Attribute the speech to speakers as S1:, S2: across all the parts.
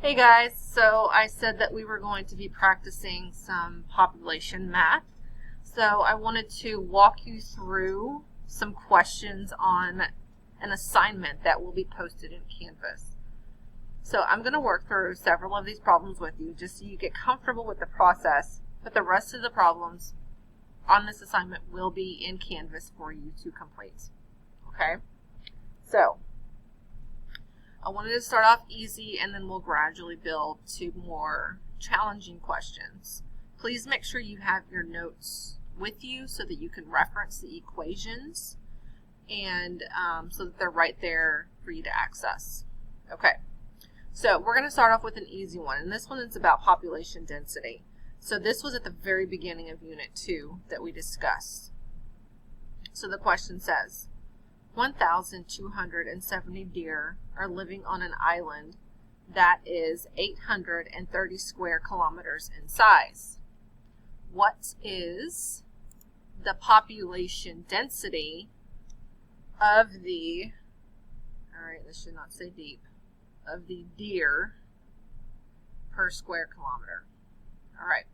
S1: Hey guys, so I said that we were going to be practicing some population math. So I wanted to walk you through some questions on an assignment that will be posted in Canvas. So I'm going to work through several of these problems with you just so you get comfortable with the process, but the rest of the problems on this assignment will be in Canvas for you to complete. Okay? So I wanted to start off easy and then we'll gradually build to more challenging questions. Please make sure you have your notes with you so that you can reference the equations and so that they're right there for you to access. Okay, so we're going to start off with an easy one, and this one is about population density. So this was at the very beginning of Unit 2 that we discussed. So the question says, 1,270 deer are living on an island that is 830 square kilometers in size. What is the population density of the, all right, this should not say deep, of the deer per square kilometer? All right,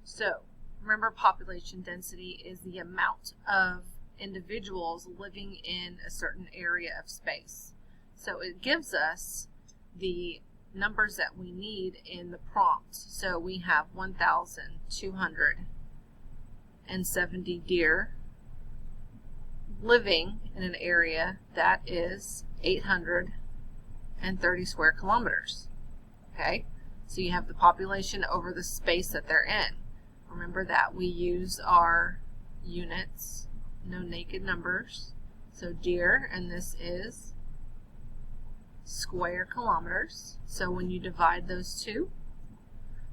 S1: so remember, population density is the amount of individuals living in a certain area of space. So it gives us the numbers that we need in the prompt. So we have 1,270 deer living in an area that is 830 square kilometers. Okay, so you have the population over the space that they're in. Remember that we use our units, no naked numbers. So deer, and this is square kilometers. So when you divide those two,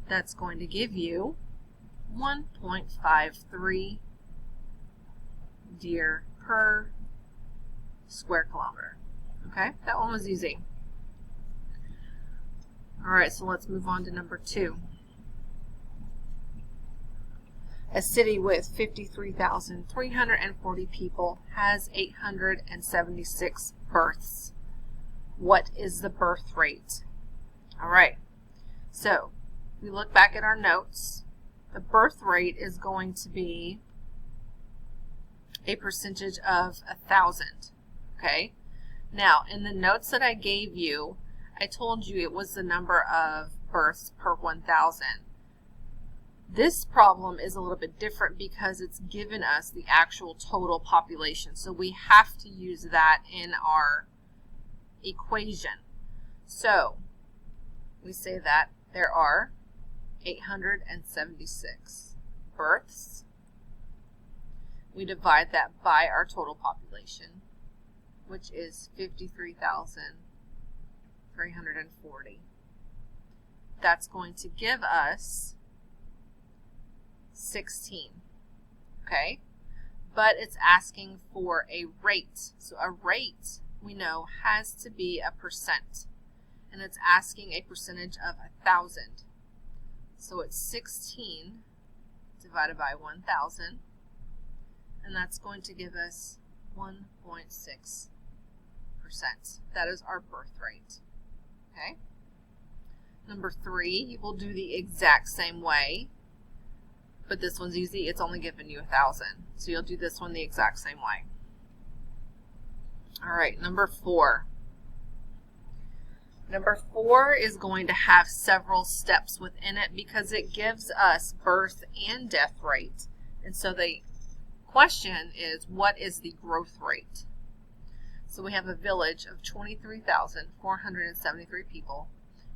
S1: that's going to give you 1.53 deer per square kilometer. Okay, that one was easy. All right, so let's move on to number 2. A city with 53,340 people has 876 births. What is the birth rate? All right, so we look back at our notes. The birth rate is going to be a percentage of 1,000. Okay, now in the notes that I gave you, I told you it was the number of births per 1,000. This problem is a little bit different because it's given us the actual total population. So we have to use that in our equation. So we say that there are 876 births. We divide that by our total population, which is 53,340. That's going to give us 16, okay? But it's asking for a rate. So a rate, we know, has to be a percent. And it's asking a percentage of 1,000. So it's 16 divided by 1,000. And that's going to give us 1.6%. That is our birth rate, okay? Number 3, you will do the exact same way. But this one's easy. It's only giving you 1,000. So you'll do this one the exact same way. All right, number 4. Number 4 is going to have several steps within it because it gives us birth and death rate. And so the question is, what is the growth rate? So we have a village of 23,473 people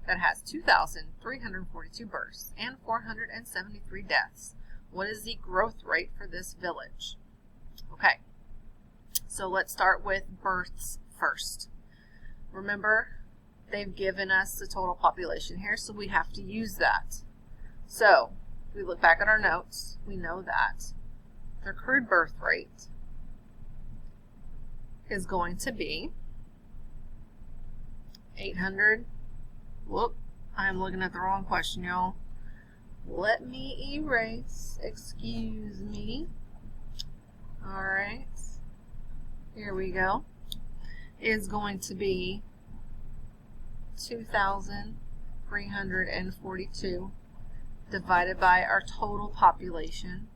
S1: that has 2,342 births and 473 deaths. What is the growth rate for this village? Okay, so let's start with births first. Remember, they've given us the total population here, so we have to use that. So if we look back at our notes, we know that the crude birth rate is going to be 800. Whoop, I'm looking at the wrong question, y'all. Let me erase. Excuse me. All right. Here we go. Is going to be 2,000 342 divided by our total population,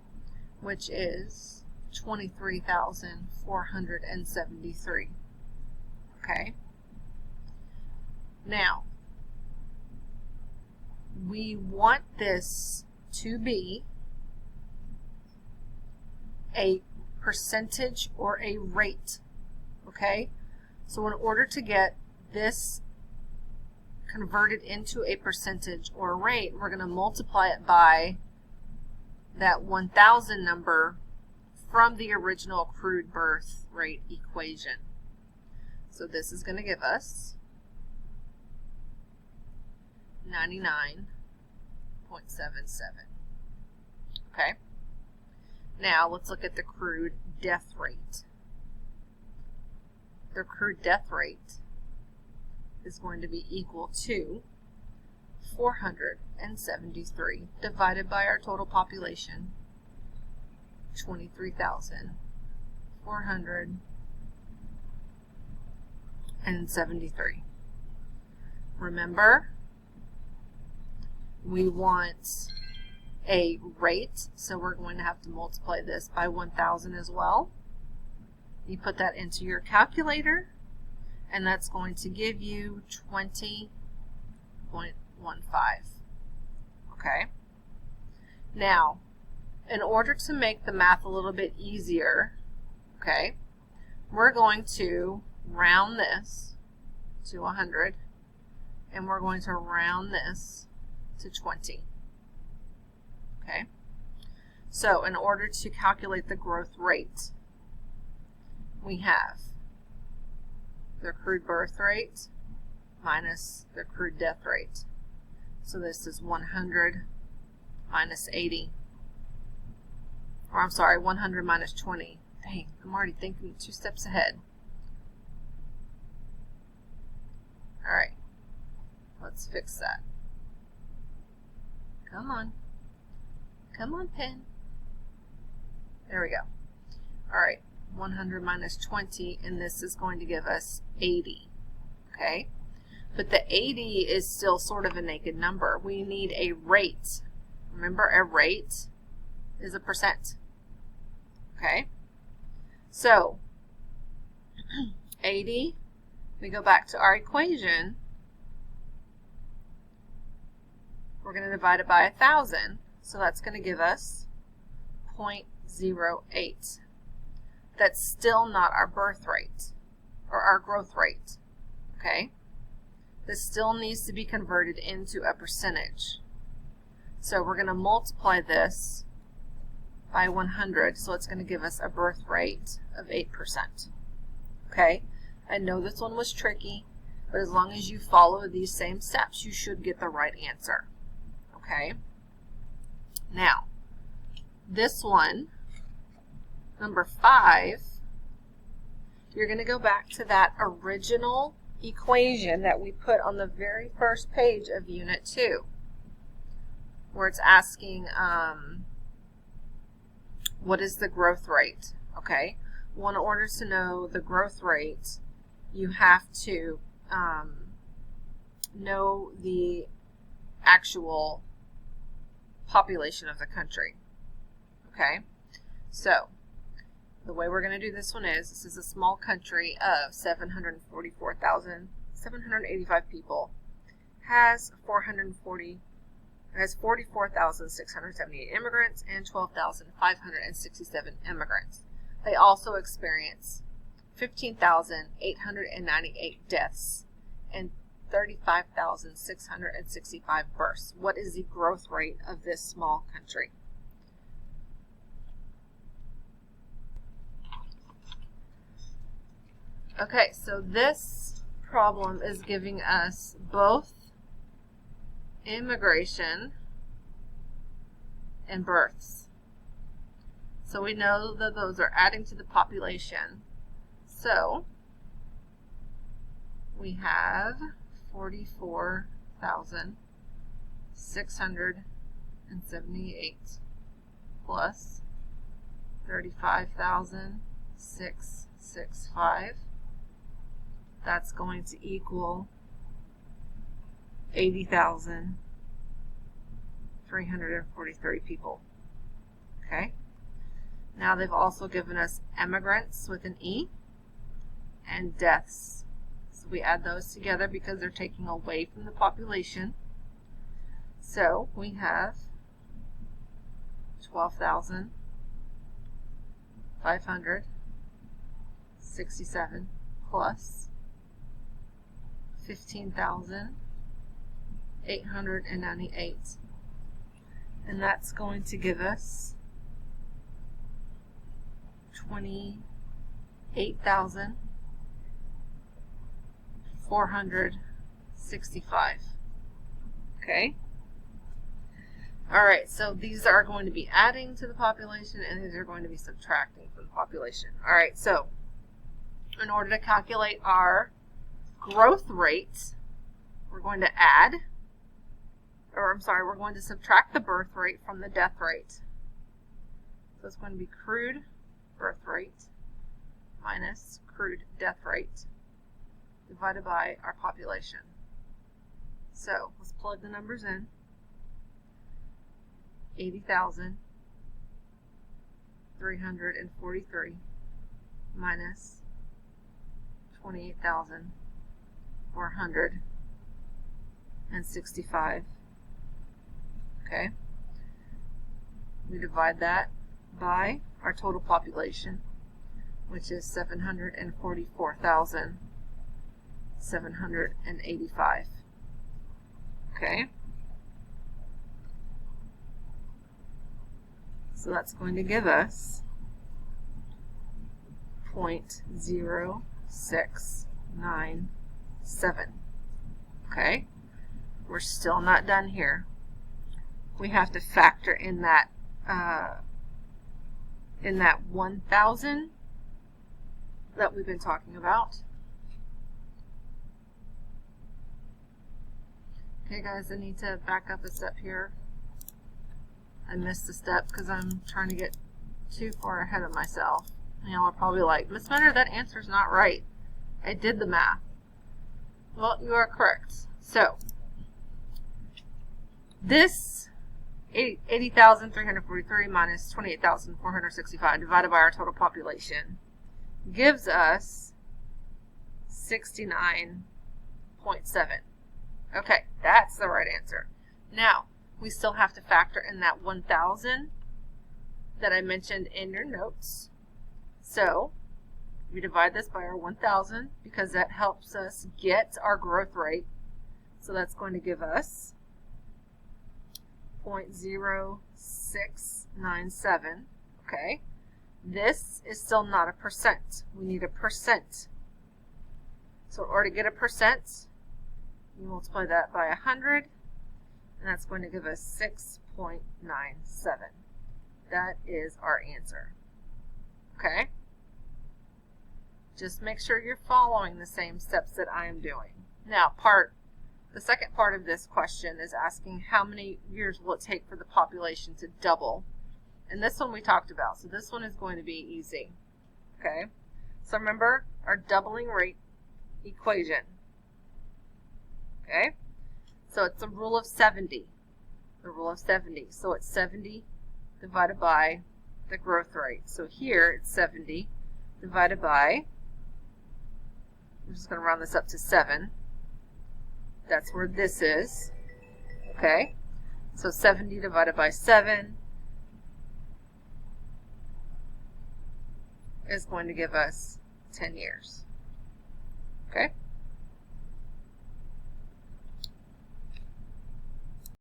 S1: which is 23,473. Okay? Now, we want this to be a percentage or a rate. Okay? So in order to get this converted into a percentage or a rate, we're going to multiply it by that 1,000 number from the original accrued birth rate equation. So this is going to give us 99.77. Okay? Now let's look at the accrued death rate. The accrued death rate is going to be equal to 473 divided by our total population, 23,473. Remember, we want a rate, so we're going to have to multiply this by 1,000 as well. You put that into your calculator, and that's going to give you 20.15. Okay? Now, in order to make the math a little bit easier, okay, we're going to round this to 100, and we're going to round this to 20. Okay? So, in order to calculate the growth rate, we have the accrued birth rate minus the accrued death rate. So this is 100 minus 80. Or I'm sorry, 100 minus 20. Dang, I'm already thinking 2 steps ahead. Alright, let's fix that. Come on. Come on, pen. There we go. Alright, 100 minus 20, and this is going to give us 80. Okay? But the 80 is still sort of a naked number. We need a rate. Remember, a rate is a percent. Okay? So, 80, we go back to our equation. We're going to divide it by 1,000. So that's going to give us 0.08. That's still not our birth rate or our growth rate. Okay? This still needs to be converted into a percentage. So we're going to multiply this by 100, so it's going to give us a birth rate of 8%. Okay? I know this one was tricky, but as long as you follow these same steps, you should get the right answer. Okay? Now, this one, number 5, you're going to go back to that original equation that we put on the very first page of Unit 2, where it's asking what is the growth rate. Okay? Well, in order to know the growth rate, you have to know the actual population of the country. Okay? So, the way we're going to do this one is, this is a small country of 744,785 people, has 44,678 immigrants and 12,567 immigrants. They also experience 15,898 deaths and 35,665 births. What is the growth rate of this small country? Okay, so this problem is giving us both immigration and births. So we know that those are adding to the population. So we have 44,678 plus 35,665. That's going to equal 80,343 people. Okay. Now they've also given us immigrants with an E and deaths. So we add those together because they're taking away from the population. So we have 12,567 plus 15,898. And that's going to give us 28,465. Okay? Alright, so these are going to be adding to the population and these are going to be subtracting from the population. Alright, so in order to calculate our growth rate, we're going to we're going to subtract the birth rate from the death rate. So it's going to be crude birth rate minus crude death rate divided by our population. So let's plug the numbers in. 80,343 minus 28,465. Okay. We divide that by our total population, which is 744,785. Okay. So that's going to give us 0.0697. Okay. We're still not done here. We have to factor in that 1,000 that we've been talking about. Okay guys, I need to back up a step here. I missed a step because I'm trying to get too far ahead of myself. And y'all are probably like, Miss Mentor, that answer's not right. I did the math. Well, you are correct. So, this 80,343 minus 28,465 divided by our total population gives us 69.7. Okay, that's the right answer. Now, we still have to factor in that 1,000 that I mentioned in your notes. So, we divide this by our 1,000 because that helps us get our growth rate. So that's going to give us 0.0697. Okay. This is still not a percent. We need a percent. So in order to get a percent, you multiply that by 100, and that's going to give us 6.97. That is our answer. Okay? Just make sure you're following the same steps that I am doing. Now, the second part of this question is asking how many years will it take for the population to double. And this one we talked about, so this one is going to be easy. Okay? So remember our doubling rate equation. Okay? So it's a rule of 70. The rule of 70. So it's 70 divided by the growth rate. So here it's 70 divided by, I'm just going to round this up to 7. That's where this is. Okay? So 70 divided by 7 is going to give us 10 years.